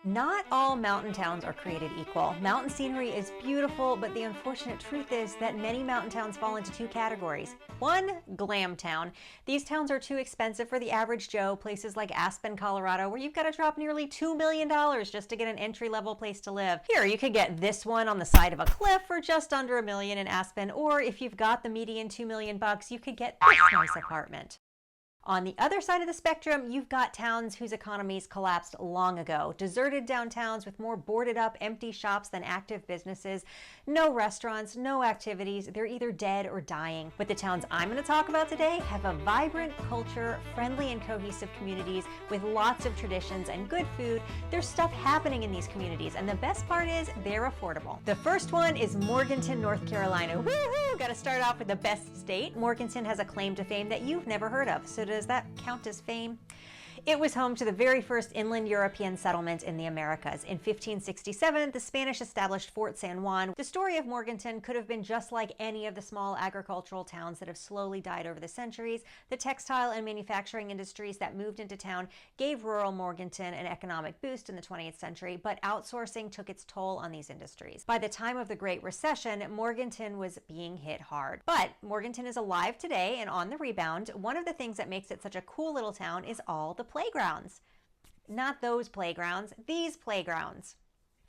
Not all mountain towns are created equal. Mountain scenery is beautiful, but the unfortunate truth is that many mountain towns fall into two categories. One, glam town. These towns are too expensive for the average Joe, places like Aspen, Colorado, where you've got to drop nearly $2 million just to get an entry-level place to live. Here, you could get this one on the side of a cliff for just under $1 million in Aspen, or if you've got the median $2 million bucks, you could get this nice apartment. On the other side of the spectrum, you've got towns whose economies collapsed long ago. Deserted downtowns with more boarded up, empty shops than active businesses. No restaurants, no activities. They're either dead or dying. But the towns I'm going to talk about today have a vibrant culture, friendly and cohesive communities with lots of traditions and good food. There's stuff happening in these communities, and the best part is they're affordable. The first one is Morganton, North Carolina. Woohoo! Got to start off with the best state. Morganton has a claim to fame that you've never heard of. So does that count as fame? It was home to the very first inland European settlement in the Americas. In 1567, the Spanish established Fort San Juan. The story of Morganton could have been just like any of the small agricultural towns that have slowly died over the centuries. The textile and manufacturing industries that moved into town gave rural Morganton an economic boost in the 20th century, but outsourcing took its toll on these industries. By the time of the Great Recession, Morganton was being hit hard. But Morganton is alive today and on the rebound. One of the things that makes it such a cool little town is all the playgrounds. Not those playgrounds, these playgrounds.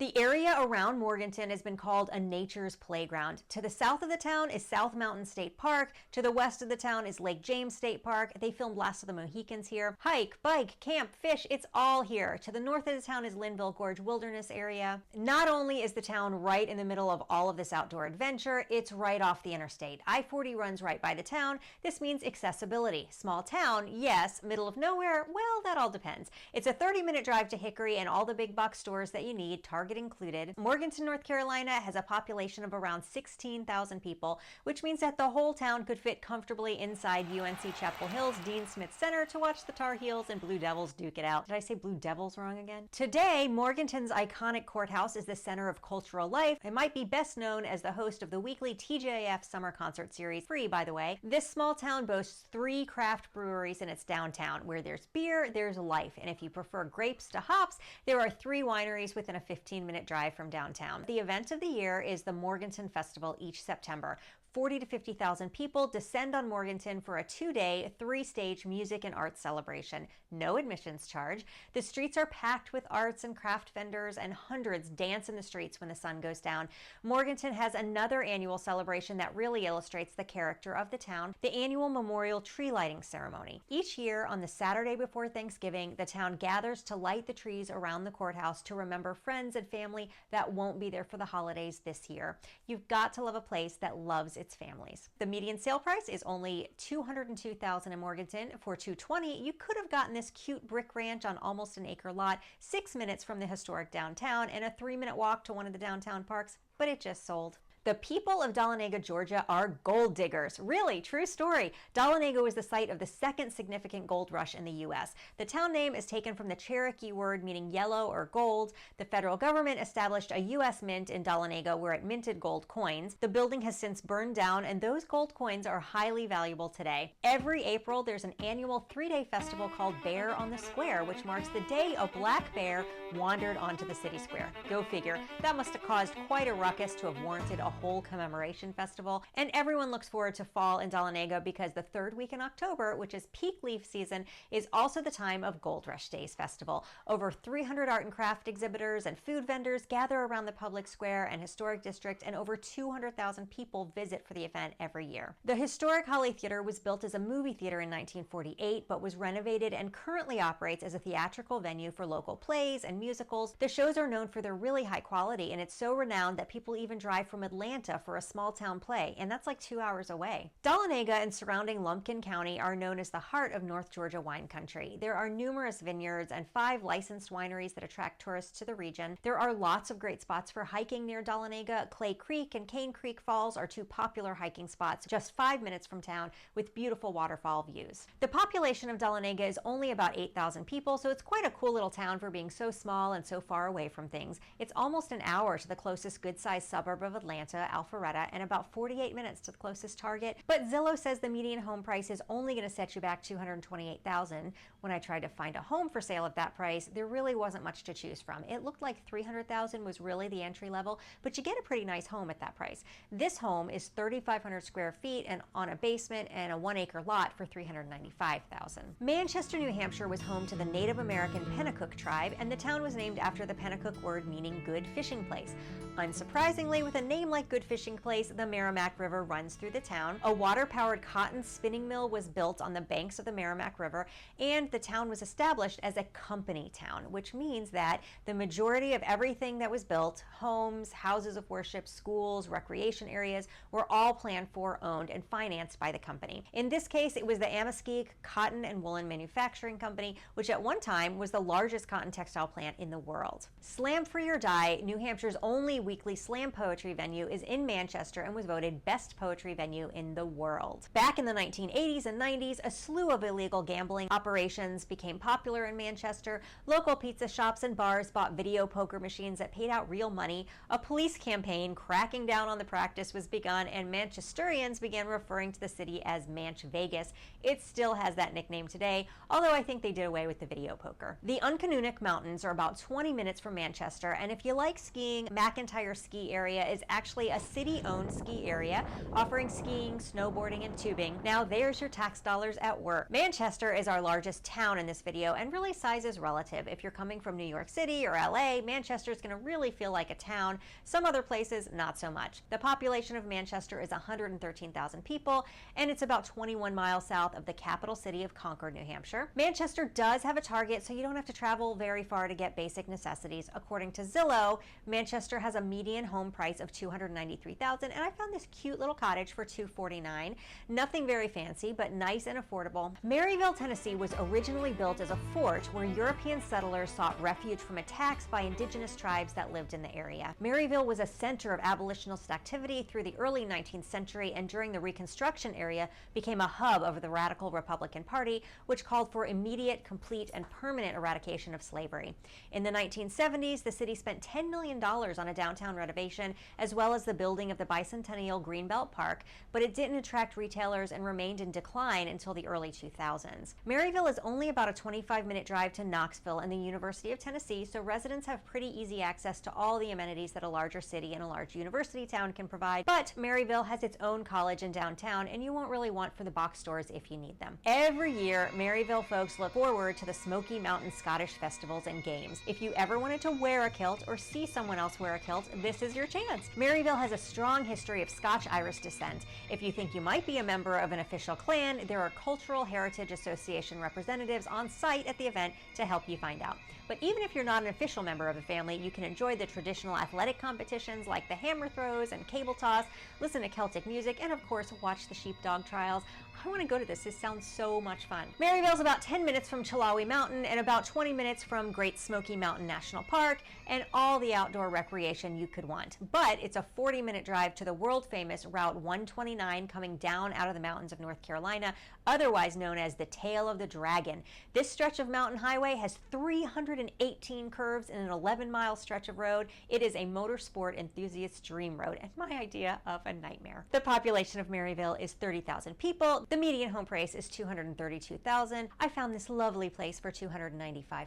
The area around Morganton has been called a nature's playground. To the south of the town is South Mountain State Park. To the west of the town is Lake James State Park. They filmed Last of the Mohicans here. Hike, bike, camp, fish, it's all here. To the north of the town is Linville Gorge Wilderness Area. Not only is the town right in the middle of all of this outdoor adventure, it's right off the interstate. I-40 runs right by the town. This means accessibility. Small town, yes. Middle of nowhere, well, that all depends. It's a 30-minute drive to Hickory and all the big box stores that you need, Target included. Morganton, North Carolina has a population of around 16,000 people, which means that the whole town could fit comfortably inside UNC Chapel Hill's Dean Smith Center to watch the Tar Heels and Blue Devils duke it out. Did I say Blue Devils wrong again? Today, Morganton's iconic courthouse is the center of cultural life. It might be best known as the host of the weekly TJF summer concert series, free by the way. This small town boasts 3 craft breweries in its downtown. Where there's beer, there's life. And if you prefer grapes to hops, there are 3 wineries within a 15-minute drive from downtown. The event of the year is the Morganton Festival each September. 40 to 50,000 people descend on Morganton for a 2-day, 3-stage music and arts celebration. No admissions charge. The streets are packed with arts and craft vendors, and hundreds dance in the streets when the sun goes down. Morganton has another annual celebration that really illustrates the character of the town, the annual memorial tree lighting ceremony. Each year, on the Saturday before Thanksgiving, the town gathers to light the trees around the courthouse to remember friends and family that won't be there for the holidays this year. You've got to love a place that loves its families. The median sale price is only $202,000 in Morganton. For $220,000, you could have gotten this cute brick ranch on almost an acre lot, 6 minutes from the historic downtown and a 3-minute walk to one of the downtown parks, but it just sold. The people of Dalanega, Georgia are gold diggers. Really, true story. Dalanega was the site of the second significant gold rush in the U.S. The town name is taken from the Cherokee word meaning yellow or gold. The federal government established a U.S. mint in Dalanega where it minted gold coins. The building has since burned down, and those gold coins are highly valuable today. Every April, there's an annual 3-day festival called Bear on the Square, which marks the day a black bear wandered onto the city square. Go figure. That must have caused quite a ruckus to have warranted a whole commemoration festival. And everyone looks forward to fall in Dalanega because the 3rd week in October, which is peak leaf season, is also the time of Gold Rush Days Festival. Over 300 art and craft exhibitors and food vendors gather around the public square and historic district, and over 200,000 people visit for the event every year. The historic Holly Theater was built as a movie theater in 1948, but was renovated and currently operates as a theatrical venue for local plays and musicals. The shows are known for their really high quality, and it's so renowned that people even drive from Atlanta for a small town play, and that's like 2 hours away. Dalanega and surrounding Lumpkin County are known as the heart of North Georgia wine country. There are numerous vineyards and 5 licensed wineries that attract tourists to the region. There are lots of great spots for hiking near Dalanega. Clay Creek and Cane Creek Falls are 2 popular hiking spots just 5 minutes from town with beautiful waterfall views. The population of Dalanega is only about 8,000 people, so it's quite a cool little town for being so small and so far away from things. It's almost an hour to the closest good-sized suburb of Atlanta, Atlanta, Alpharetta, and about 48 minutes to the closest Target. But Zillow says the median home price is only going to set you back $228,000. When I tried to find a home for sale at that price, there really wasn't much to choose from. It looked like $300,000 was really the entry level, but you get a pretty nice home at that price. This home is 3,500 square feet and on a basement and a 1-acre lot for $395,000. Manchester, New Hampshire was home to the Native American Pennacook tribe, and the town was named after the Pennacook word meaning good fishing place. Unsurprisingly, with a name like Good Fishing Place, the Merrimack River runs through the town. A water-powered cotton spinning mill was built on the banks of the Merrimack River, and the town was established as a company town, which means that the majority of everything that was built, homes, houses of worship, schools, recreation areas, were all planned for, owned, and financed by the company. In this case, it was the Ameskeek Cotton and Woolen Manufacturing Company, which at one time was the largest cotton textile plant in the world. Slam Free or Die, New Hampshire's only weekly slam poetry venue, is in Manchester and was voted best poetry venue in the world. Back in the 1980s and 90s, a slew of illegal gambling operations became popular in Manchester. Local pizza shops and bars bought video poker machines that paid out real money. A police campaign cracking down on the practice was begun, and Manchesterians began referring to the city as Manch Vegas. It still has that nickname today, although I think they did away with the video poker. The Uncanunic Mountains are about 20 minutes from Manchester, and if you like skiing, McIntyre Ski Area is actually a city-owned ski area offering skiing, snowboarding, and tubing. Now there's your tax dollars at work. Manchester is our largest town in this video, and really size is relative. If you're coming from New York City or LA, Manchester is going to really feel like a town. Some other places, not so much. The population of Manchester is 113,000 people, and it's about 21 miles south of the capital city of Concord, New Hampshire. Manchester does have a Target, so you don't have to travel very far to get basic necessities. According to Zillow, Manchester has a median home price of $293,000, and I found this cute little cottage for $249,000. Nothing very fancy, but nice and affordable. Maryville, Tennessee was originally built as a fort where European settlers sought refuge from attacks by indigenous tribes that lived in the area. Maryville was a center of abolitionist activity through the early 19th century, and during the Reconstruction era became a hub of the radical Republican Party, which called for immediate, complete, and permanent eradication of slavery. In the 1970s, the city spent $10 million on a downtown renovation, as well as the building of the bicentennial Greenbelt Park, but it didn't attract retailers and remained in decline until the early 2000s. Maryville is only about a 25-minute drive to Knoxville and the University of Tennessee, so residents have pretty easy access to all the amenities that a larger city and a large university town can provide. But Maryville has its own college in downtown, and you won't really want for the box stores if you need them. Every year, Maryville folks look forward to the Smoky Mountain Scottish festivals and games. If you ever wanted to wear a kilt or see someone else wear a kilt, this is your chance. Maryville has a strong history of Scotch-Irish descent. If you think you might be a member of an official clan, there are Cultural Heritage Association representatives on site at the event to help you find out. But even if you're not an official member of the family, you can enjoy the traditional athletic competitions like the hammer throws and cable toss, listen to Celtic music, and of course watch the sheepdog trials. I want to go to this. This sounds so much fun. Maryville's about 10 minutes from Chilawi Mountain and about 20 minutes from Great Smoky Mountain National Park and all the outdoor recreation you could want. But it's a 40-minute drive to the world-famous Route 129 coming down out of the mountains of North Carolina, otherwise known as the Tail of the Dragon. This stretch of mountain highway has 318 curves in an 11-mile stretch of road. It is a motorsport enthusiast's dream road and my idea of a nightmare. The population of Maryville is 30,000 people. The median home price is $232,000. I found this lovely place for $295,000.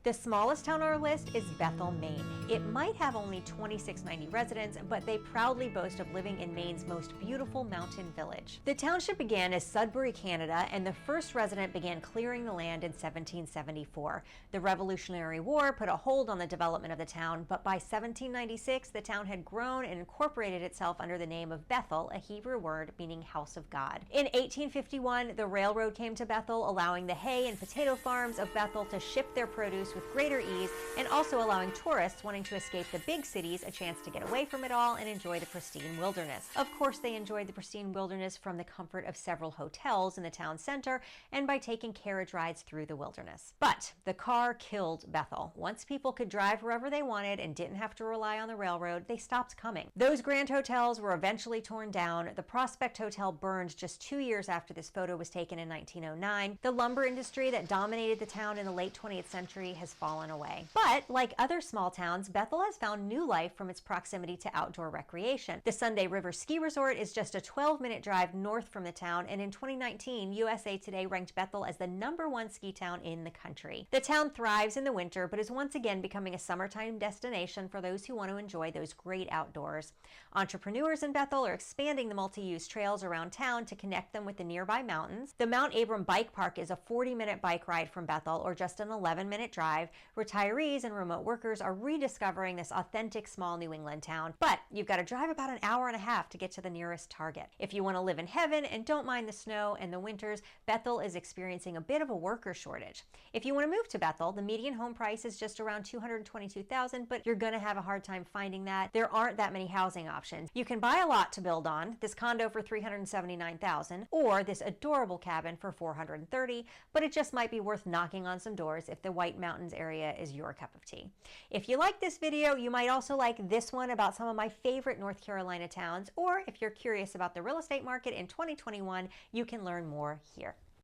The smallest town on our list is Bethel, Maine. It might have only 2,690 residents, but they proudly boast of living in Maine's most beautiful mountain village. The township began as Sudbury, Canada, and the first resident began clearing the land in 1774. The Revolutionary War put a hold on the development of the town, but by 1796, the town had grown and incorporated itself under the name of Bethel, a Hebrew word meaning house of God. In 1851, the railroad came to Bethel, allowing the hay and potato farms of Bethel to ship their produce with greater ease, and also allowing tourists wanting to escape the big cities a chance to get away from it all and enjoy the pristine wilderness. Of course, they enjoyed the pristine wilderness from the comfort of several hotels in the town center and by taking carriage rides through the wilderness. But the car killed Bethel. Once people could drive wherever they wanted and didn't have to rely on the railroad, they stopped coming. Those grand hotels were eventually torn down. The Prospect Hotel burned just 2 years after this photo was taken in 1909. The lumber industry that dominated the town in the late 20th century has fallen away. But like other small towns, Bethel has found new life from its proximity to outdoor outdoor recreation. The Sunday River Ski Resort is just a 12-minute drive north from the town, and in 2019, USA Today ranked Bethel as the #1 ski town in the country. The town thrives in the winter, but is once again becoming a summertime destination for those who want to enjoy those great outdoors. Entrepreneurs in Bethel are expanding the multi-use trails around town to connect them with the nearby mountains. The Mount Abram Bike Park is a 40-minute bike ride from Bethel, or just an 11-minute drive. Retirees and remote workers are rediscovering this authentic small New England town, but you've got to drive about an hour and a half to get to the nearest Target. If you want to live in heaven and don't mind the snow and the winters, Bethel is experiencing a bit of a worker shortage. If you want to move to Bethel, the median home price is just around $222,000, but you're going to have a hard time finding that. There aren't that many housing options. You can buy a lot to build on, this condo for $379,000, or this adorable cabin for $430,000, but it just might be worth knocking on some doors if the White Mountains area is your cup of tea. If you like this video, you might also like this one about some of my favorite North Carolina towns, or if you're curious about the real estate market in 2021, you can learn more here.